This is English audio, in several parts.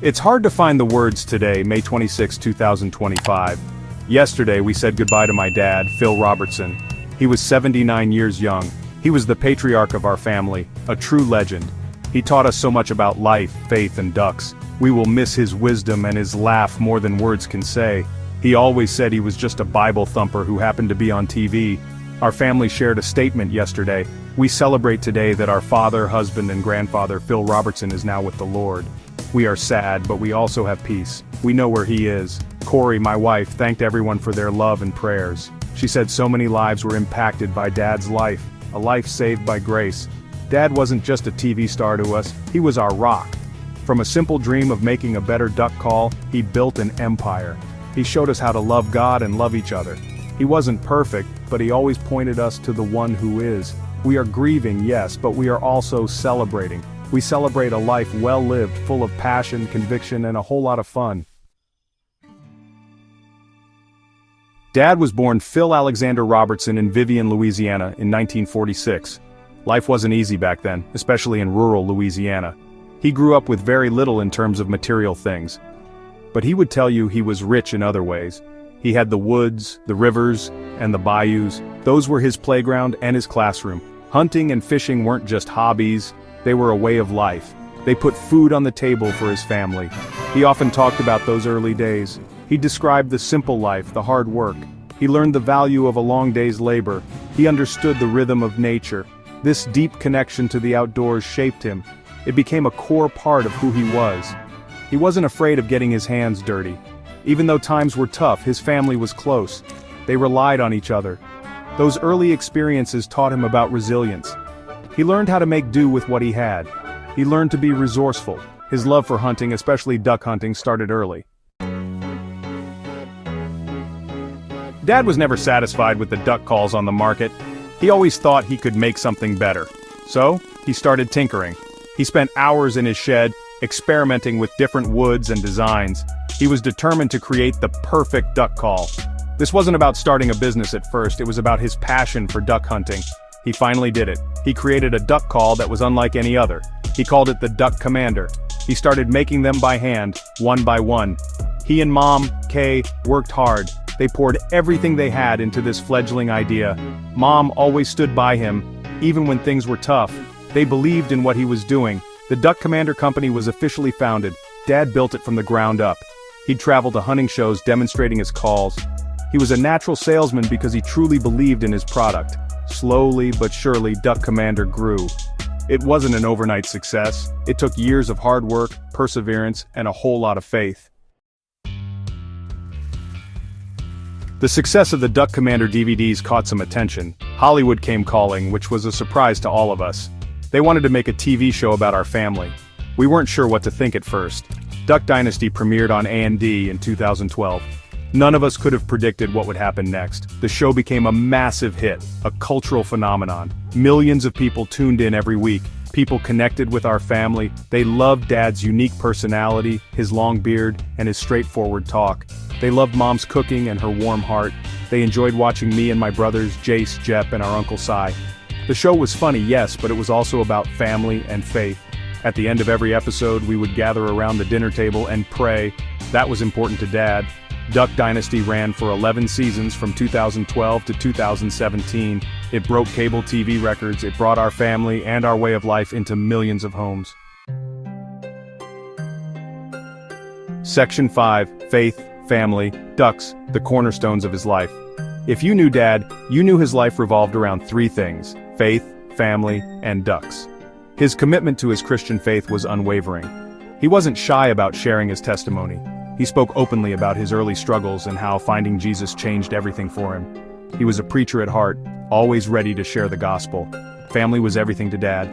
It's hard to find the words today, May 26, 2025. Yesterday we said goodbye to my dad, Phil Robertson. He was 79 years young. He was the patriarch of our family, a true legend. He taught us so much about life, faith, and ducks. We will miss his wisdom and his laugh more than words can say. He always said he was just a Bible thumper who happened to be on TV. Our family shared a statement yesterday. We celebrate today that our father, husband, and grandfather, Phil Robertson, is now with the Lord. We are sad, but we also have peace. We know where he is. Corey, my wife, thanked everyone for their love and prayers. She said so many lives were impacted by Dad's life, a life saved by grace. Dad wasn't just a TV star to us, he was our rock. From a simple dream of making a better duck call, he built an empire. He showed us how to love God and love each other. He wasn't perfect, but he always pointed us to the one who is. We are grieving, yes, but we are also celebrating. We celebrate a life well lived, full of passion, conviction, and a whole lot of fun. Dad was born Phil Alexander Robertson in Vivian, Louisiana in 1946. Life wasn't easy back then, especially in rural Louisiana. He grew up with very little in terms of material things. But he would tell you he was rich in other ways. He had the woods, the rivers, and the bayous. Those were his playground and his classroom. Hunting and fishing weren't just hobbies, they were a way of life. They put food on the table for his family. He often talked about those early days. He described the simple life, the hard work. He learned the value of a long day's labor. He understood the rhythm of nature. This deep connection to the outdoors shaped him. It became a core part of who he was. He wasn't afraid of getting his hands dirty. Even though times were tough, his family was close. They relied on each other. Those early experiences taught him about resilience. He learned how to make do with what he had. He learned to be resourceful. His love for hunting, especially duck hunting, started early. Dad was never satisfied with the duck calls on the market. He always thought he could make something better. So, he started tinkering. He spent hours in his shed, experimenting with different woods and designs. He was determined to create the perfect duck call. This wasn't about starting a business at first, it was about his passion for duck hunting. He finally did it. He created a duck call that was unlike any other. He called it the Duck Commander. He started making them by hand, one by one. He and Mom, Kay, worked hard. They poured everything they had into this fledgling idea. Mom always stood by him, even when things were tough. They believed in what he was doing. The Duck Commander Company was officially founded. Dad built it from the ground up. He'd travel to hunting shows demonstrating his calls. He was a natural salesman because he truly believed in his product. Slowly but surely, Duck Commander grew. It wasn't an overnight success. It took years of hard work, perseverance, and a whole lot of faith. The success of the Duck Commander DVDs caught some attention. Hollywood came calling, which was a surprise to all of us. They wanted to make a TV show about our family. We weren't sure what to think at first. Duck Dynasty premiered on A&D in 2012. None of us could have predicted what would happen next. The show became a massive hit, a cultural phenomenon. Millions of people tuned in every week. People connected with our family. They loved Dad's unique personality, his long beard, and his straightforward talk. They loved Mom's cooking and her warm heart. They enjoyed watching me and my brothers, Jace, Jep, and our Uncle Cy. The show was funny, yes, but it was also about family and faith. At the end of every episode, we would gather around the dinner table and pray. That was important to Dad. Duck Dynasty ran for 11 seasons from 2012 to 2017. It broke cable TV records, it brought our family and our way of life into millions of homes. Section 5, Faith, Family, Ducks, the cornerstones of his life. If you knew Dad, you knew his life revolved around three things: faith, family, and ducks. His commitment to his Christian faith was unwavering. He wasn't shy about sharing his testimony. He spoke openly about his early struggles and how finding Jesus changed everything for him. He was a preacher at heart, always ready to share the gospel. Family was everything to Dad.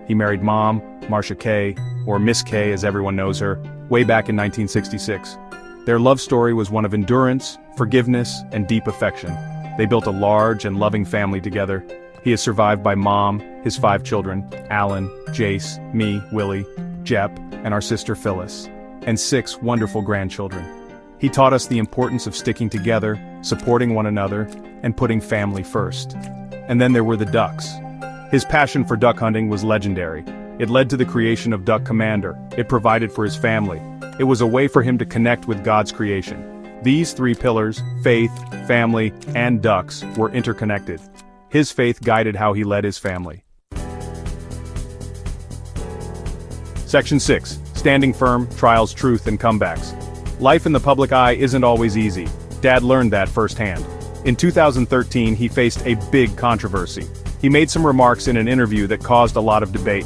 He married Mom, Marcia Kay, or Miss Kay as everyone knows her, way back in 1966. Their love story was one of endurance, forgiveness, and deep affection. They built a large and loving family together. He is survived by Mom, his 5 children, Alan, Jace, me, Willie, Jep, and our sister Phyllis, and 6 wonderful grandchildren. He taught us the importance of sticking together, supporting one another, and putting family first. And then there were the ducks. His passion for duck hunting was legendary. It led to the creation of Duck Commander. It provided for his family. It was a way for him to connect with God's creation. These three pillars, faith, family, and ducks, were interconnected. His faith guided how he led his family. Section 6. Standing firm, trials, truth, and comebacks. Life in the public eye isn't always easy. Dad learned that firsthand. In 2013, he faced a big controversy. He made some remarks in an interview that caused a lot of debate.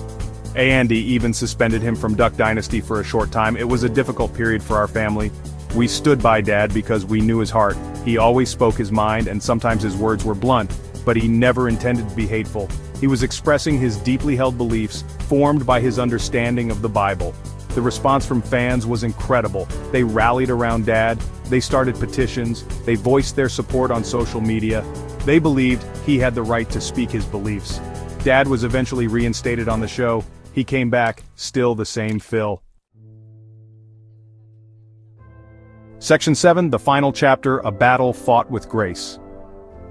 Andy even suspended him from Duck Dynasty for a short time. It was a difficult period for our family. We stood by Dad because we knew his heart. He always spoke his mind, and sometimes his words were blunt, but he never intended to be hateful. He was expressing his deeply held beliefs, formed by his understanding of the Bible. The response from fans was incredible. They rallied around Dad, they started petitions, they voiced their support on social media. They believed he had the right to speak his beliefs. Dad was eventually reinstated on the show. He came back, still the same Phil. Section 7, the final chapter, a battle fought with grace.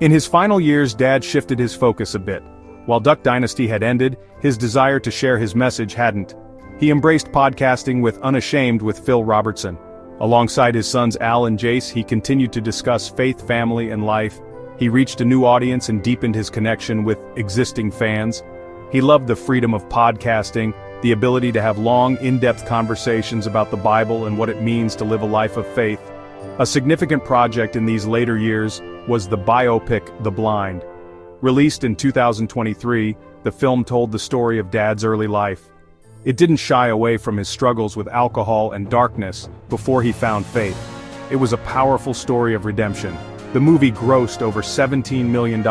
In his final years, Dad shifted his focus a bit. While Duck Dynasty had ended, his desire to share his message hadn't. He embraced podcasting with Unashamed with Phil Robertson. Alongside his sons Al and Jace, he continued to discuss faith, family, and life. He reached a new audience and deepened his connection with existing fans. He loved the freedom of podcasting, the ability to have long, in-depth conversations about the Bible and what it means to live a life of faith. A significant project in these later years was the biopic The Blind. Released in 2023, the film told the story of Dad's early life. It didn't shy away from his struggles with alcohol and darkness before he found faith. It was a powerful story of redemption. The movie grossed over $17 million,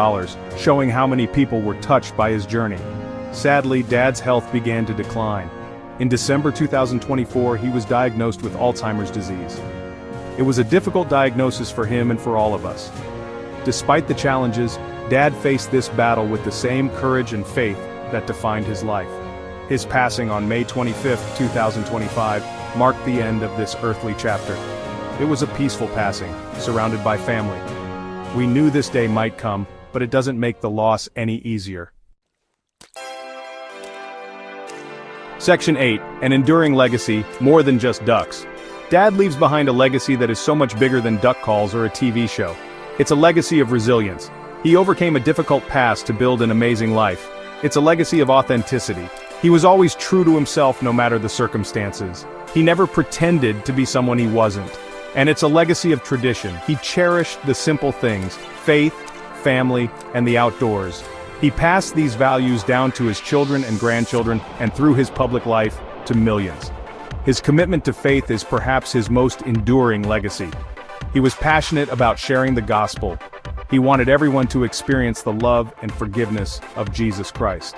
showing how many people were touched by his journey. Sadly, Dad's health began to decline. In December 2024, he was diagnosed with Alzheimer's disease. It was a difficult diagnosis for him and for all of us. Despite the challenges, Dad faced this battle with the same courage and faith that defined his life. His passing on May 25, 2025, marked the end of this earthly chapter. It was a peaceful passing, surrounded by family. We knew this day might come, but it doesn't make the loss any easier. Section 8, an enduring legacy, more than just ducks. Dad leaves behind a legacy that is so much bigger than duck calls or a TV show. It's a legacy of resilience. He overcame a difficult past to build an amazing life. It's a legacy of authenticity. He was always true to himself no matter the circumstances. He never pretended to be someone he wasn't. And it's a legacy of tradition. He cherished the simple things, faith, family, and the outdoors. He passed these values down to his children and grandchildren, and through his public life, to millions. His commitment to faith is perhaps his most enduring legacy. He was passionate about sharing the gospel. He wanted everyone to experience the love and forgiveness of Jesus Christ.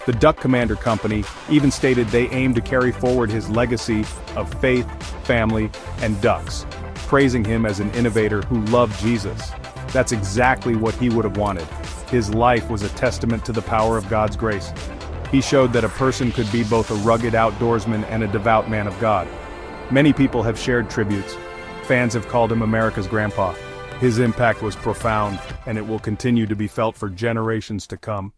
The Duck Commander Company even stated they aim to carry forward his legacy of faith, family, and ducks, praising him as an innovator who loved Jesus. That's exactly what he would have wanted. His life was a testament to the power of God's grace. He showed that a person could be both a rugged outdoorsman and a devout man of God. Many people have shared tributes. Fans have called him America's grandpa. His impact was profound, and it will continue to be felt for generations to come.